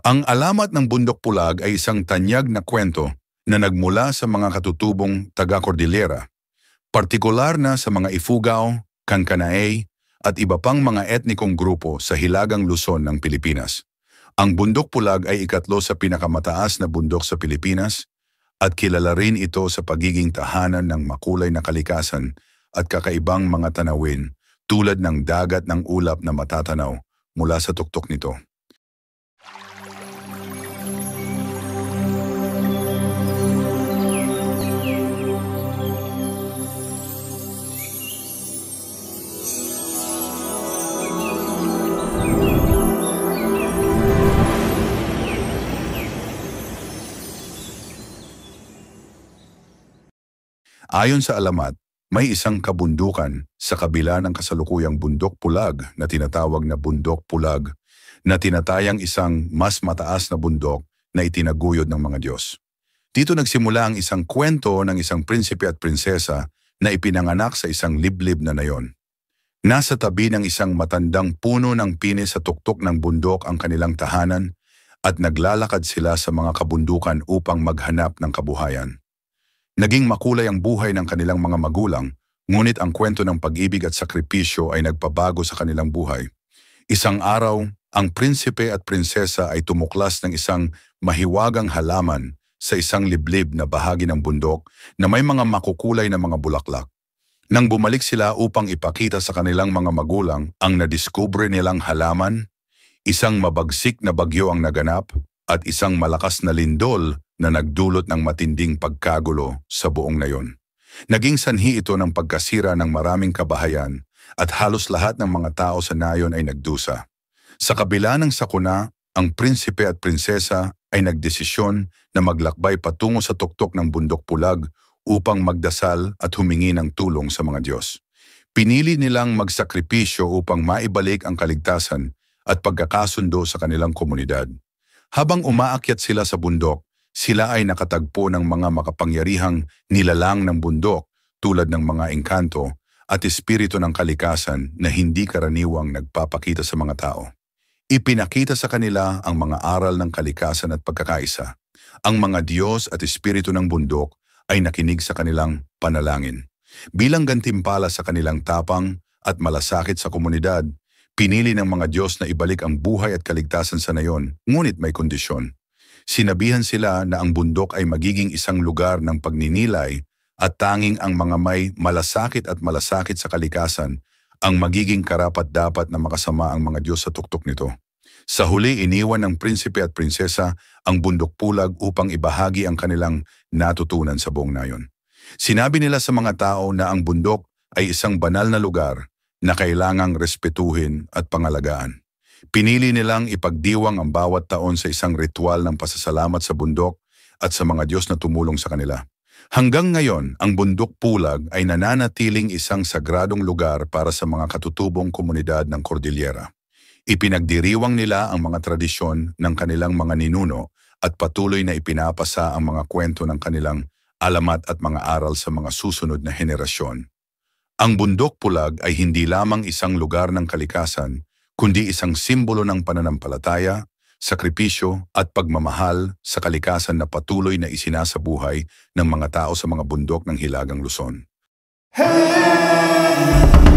Ang alamat ng Bundok Pulag ay isang tanyag na kwento na nagmula sa mga katutubong taga-Cordillera, partikular na sa mga Ifugao, Kankanaey at iba pang mga etnikong grupo sa Hilagang Luzon ng Pilipinas. Ang Bundok Pulag ay ikatlo sa pinakamataas na bundok sa Pilipinas at kilala rin ito sa pagiging tahanan ng makulay na kalikasan at kakaibang mga tanawin tulad ng dagat ng ulap na matatanaw mula sa tuktok nito. Ayon sa alamat, may isang kabundukan sa kabila ng kasalukuyang Bundok Pulag na tinatawag na Bundok Pulag na tinatayang isang mas mataas na bundok na itinaguyod ng mga Diyos. Dito nagsimula ang isang kwento ng isang prinsipe at prinsesa na ipinanganak sa isang liblib na nayon. Nasa tabi ng isang matandang puno ng pine sa tuktok ng bundok ang kanilang tahanan at naglalakad sila sa mga kabundukan upang maghanap ng kabuhayan. Naging makulay ang buhay ng kanilang mga magulang, ngunit ang kwento ng pag-ibig at sakripisyo ay nagpabago sa kanilang buhay. Isang araw, ang prinsipe at prinsesa ay tumuklas ng isang mahiwagang halaman sa isang liblib na bahagi ng bundok na may mga makukulay na mga bulaklak. Nang bumalik sila upang ipakita sa kanilang mga magulang ang nadiskubre nilang halaman, isang mabagsik na bagyo ang naganap at isang malakas na lindol na nagdulot ng matinding pagkagulo sa buong nayon. Naging sanhi ito ng pagkasira ng maraming kabahayan at halos lahat ng mga tao sa nayon ay nagdusa. Sa kabila ng sakuna, ang prinsipe at prinsesa ay nagdesisyon na maglakbay patungo sa tuktok ng Bundok Pulag upang magdasal at humingi ng tulong sa mga Diyos. Pinili nilang magsakripisyo upang maibalik ang kaligtasan at pagkakasundo sa kanilang komunidad. Habang umaakyat sila sa bundok, sila ay nakatagpo ng mga makapangyarihang nilalang ng bundok tulad ng mga engkanto at espiritu ng kalikasan na hindi karaniwang nagpapakita sa mga tao. Ipinakita sa kanila ang mga aral ng kalikasan at pagkakaisa. Ang mga Diyos at espiritu ng bundok ay nakinig sa kanilang panalangin. Bilang gantimpala sa kanilang tapang at malasakit sa komunidad, pinili ng mga Diyos na ibalik ang buhay at kaligtasan sa nayon, ngunit may kondisyon. Sinabihan sila na ang bundok ay magiging isang lugar ng pagninilay at tanging ang mga may malasakit sa kalikasan ang magiging karapat-dapat na makasama ang mga Diyos sa tuktok nito. Sa huli, iniwan ng prinsipe at prinsesa ang Bundok Pulag upang ibahagi ang kanilang natutunan sa buong nayon. Sinabi nila sa mga tao na ang bundok ay isang banal na lugar na kailangang respetuhin at pangalagaan. Pinili nilang ipagdiwang ang bawat taon sa isang ritual ng pasasalamat sa bundok at sa mga Diyos na tumulong sa kanila. Hanggang ngayon, ang Bundok Pulag ay nananatiling isang sagradong lugar para sa mga katutubong komunidad ng Cordillera. Ipinagdiriwang nila ang mga tradisyon ng kanilang mga ninuno at patuloy na ipinapasa ang mga kwento ng kanilang alamat at mga aral sa mga susunod na henerasyon. Ang Bundok Pulag ay hindi lamang isang lugar ng kalikasan, kundi isang simbolo ng pananampalataya, sakripisyo at pagmamahal sa kalikasan na patuloy na isinasabuhay ng mga tao sa mga bundok ng Hilagang Luzon. Hey!